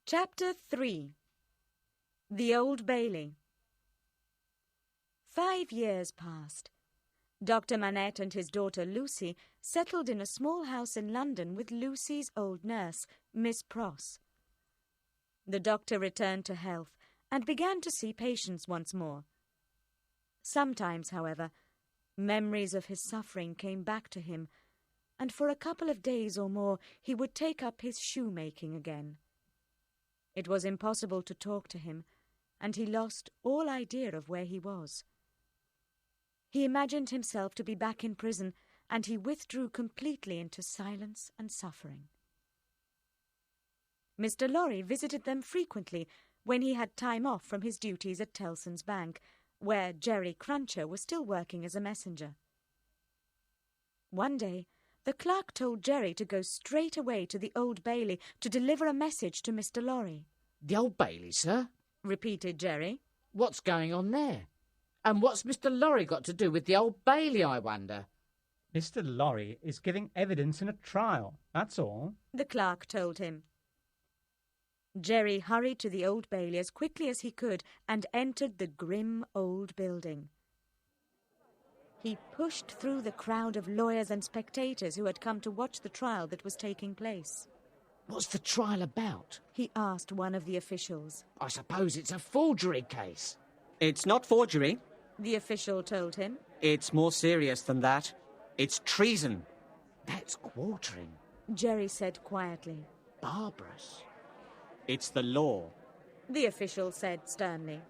Chapter 3. The Old Bailey. 5 years passed. Dr. Manette and his daughter Lucy settled in a small house in London with Lucy's old nurse, Miss Pross. The doctor returned to health and began to see patients once more. Sometimes, however, memories of his suffering came back to him, and for a couple of days or more he would take up his shoemaking again. It was impossible to talk to him, and he lost all idea of where he was. He imagined himself to be back in prison, and he withdrew completely into silence and suffering. Mr. Lorry visited them frequently when he had time off from his duties at Tellson's Bank, where Jerry Cruncher was still working as a messenger. One day, the clerk told Jerry to go straight away to the Old Bailey to deliver a message to Mr. Lorry. "The Old Bailey, sir?" repeated Jerry. "What's going on there? And what's Mr. Lorry got to do with the Old Bailey, I wonder?" "Mr. Lorry is giving evidence in a trial, that's all," the clerk told him. Jerry hurried to the Old Bailey as quickly as he could and entered the grim old building. He pushed through the crowd of lawyers and spectators who had come to watch the trial that was taking place. "What's the trial about?" he asked one of the officials. "I suppose it's a forgery case." "It's not forgery," the official told him. "It's more serious than that. It's treason." "That's quartering. Jerry said quietly. Barbarous." "It's the law." The official said sternly.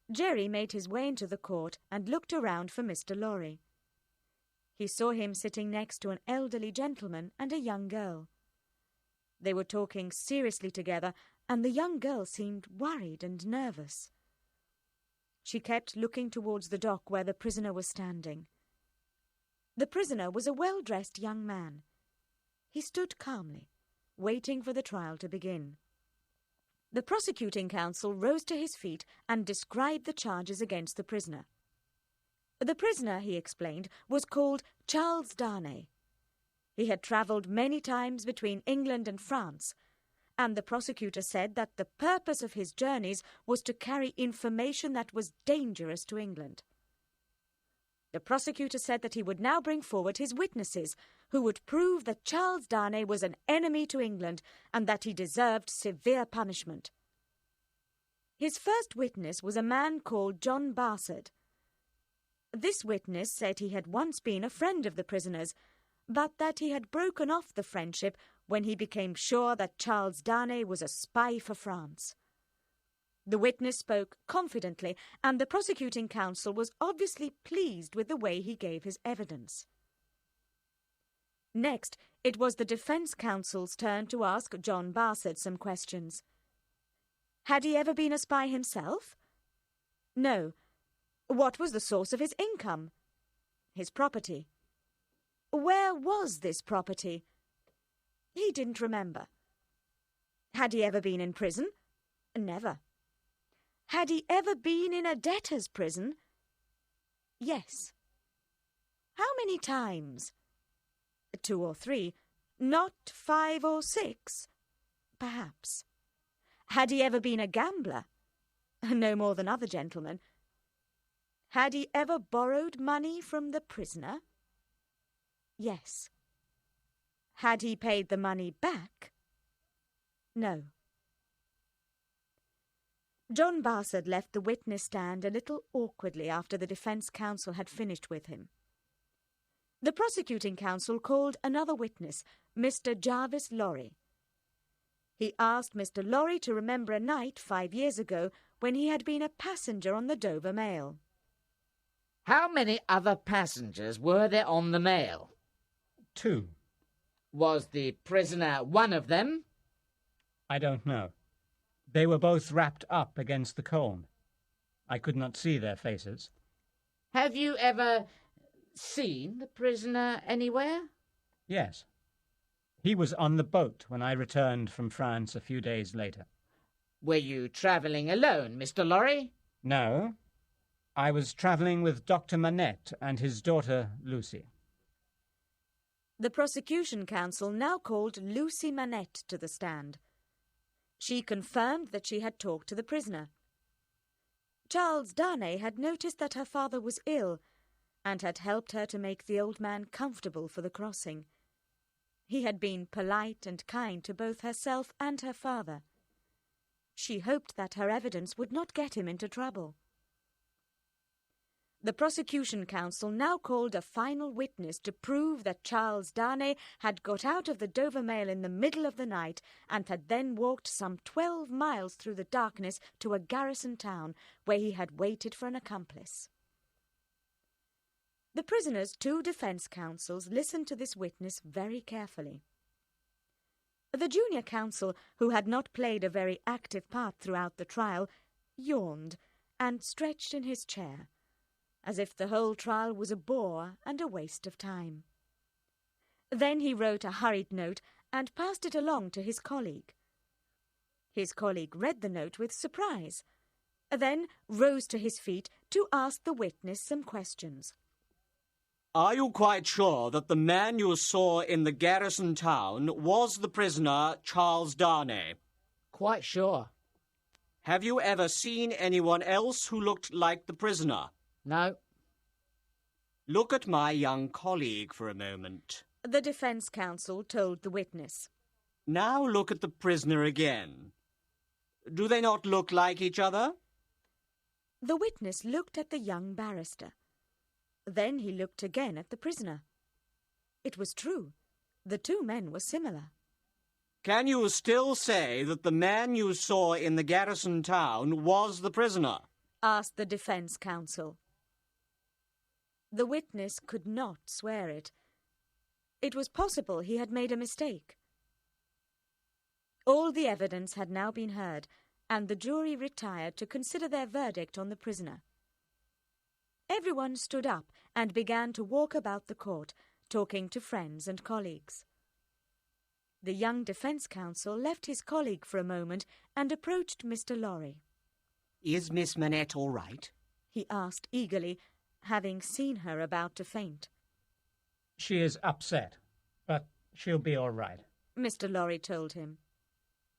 Jerry made his way into the court and looked around for Mr. Lorry. He saw him sitting next to an elderly gentleman and a young girl. They were talking seriously together, and the young girl seemed worried and nervous. She kept looking towards the dock where the prisoner was standing. The prisoner was a well-dressed young man. He stood calmly, waiting for the trial to begin. The prosecuting counsel rose to his feet and described the charges against the prisoner. The prisoner, he explained, was called Charles Darnay. He had travelled many times between England and France, and the prosecutor said that the purpose of his journeys was to carry information that was dangerous to England. The prosecutor said that he would now bring forward his witnesses, who would prove that Charles Darnay was an enemy to England and that he deserved severe punishment. His first witness was a man called John Barsad. This witness said he had once been a friend of the prisoner's, but that he had broken off the friendship when he became sure that Charles Darnay was a spy for France. The witness spoke confidently, and the prosecuting counsel was obviously pleased with the way he gave his evidence. Next, it was the defence counsel's turn to ask John Barsad some questions. Had he ever been a spy himself? No. What was the source of his income? His property. Where was this property? He didn't remember. Had he ever been in prison? Never. Had he ever been in a debtor's prison? Yes. How many times? 2 or 3. Not 5 or 6. Perhaps. Had he ever been a gambler? No more than other gentlemen. Had he ever borrowed money from the prisoner? Yes. Had he paid the money back? No. John Barsad left the witness stand a little awkwardly after the defence counsel had finished with him. The prosecuting counsel called another witness, Mr. Jarvis Lorry. He asked Mr. Lorry to remember a night 5 years ago when he had been a passenger on the Dover Mail. "How many other passengers were there on the mail?" 2. "Was the prisoner one of them?" "I don't know. They were both wrapped up against the comb. I could not see their faces." "Have you ever seen the prisoner anywhere?" "Yes. He was on the boat when I returned from France a few days later." "Were you travelling alone, Mr. Lorry?" "No. I was travelling with Dr. Manette and his daughter Lucy." The prosecution counsel now called Lucy Manette to the stand. She confirmed that she had talked to the prisoner. Charles Darnay had noticed that her father was ill and had helped her to make the old man comfortable for the crossing. He had been polite and kind to both herself and her father. She hoped that her evidence would not get him into trouble. The prosecution counsel now called a final witness to prove that Charles Darnay had got out of the Dover Mail in the middle of the night and had then walked some 12 miles through the darkness to a garrison town where he had waited for an accomplice. The prisoner's 2 defence counsels listened to this witness very carefully. The junior counsel, who had not played a very active part throughout the trial, yawned and stretched in his chair, as if the whole trial was a bore and a waste of time. Then he wrote a hurried note and passed it along to his colleague. His colleague read the note with surprise, then rose to his feet to ask the witness some questions. Are you quite sure that the man you saw in the garrison town was the prisoner Charles Darnay? Quite sure. Have you ever seen anyone else who looked like the prisoner? No. Look at my young colleague for a moment. The defence counsel told the witness. Now look at the prisoner again. Do they not look like each other? The witness looked at the young barrister. Then he looked again at the prisoner. It was true. The 2 men were similar. Can you still say that the man you saw in the garrison town was the prisoner? Asked the defence counsel. The witness could not swear it. It was possible he had made a mistake. All the evidence had now been heard, and the jury retired to consider their verdict on the prisoner. Everyone stood up and began to walk about the court, talking to friends and colleagues. The young defence counsel left his colleague for a moment and approached Mr. Lorry. Is Miss Manette all right? He asked eagerly, having seen her about to faint. She is upset, but she'll be all right. Mr. Lorry told him.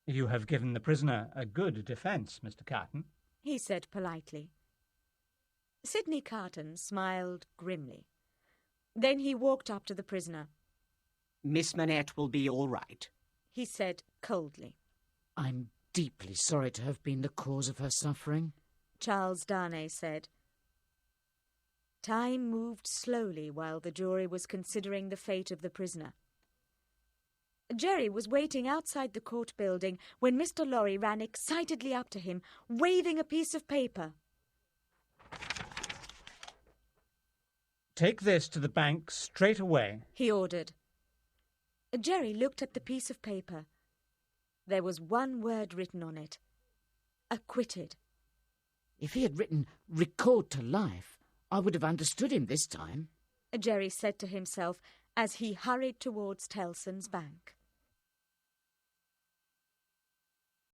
You have given the prisoner a good defence, Mr. Carton, he said politely. Sidney Carton smiled grimly. Then he walked up to the prisoner. Miss Manette will be all right, he said coldly. I'm deeply sorry to have been the cause of her suffering, Charles Darnay said. Time moved slowly while the jury was considering the fate of the prisoner. Jerry was waiting outside the court building when Mr. Lorry ran excitedly up to him, waving a piece of paper. Take this to the bank straight away, he ordered. Jerry looked at the piece of paper. There was one word written on it. Acquitted. If he had written recalled to life, I would have understood him this time, Jerry said to himself as he hurried towards Tellson's bank.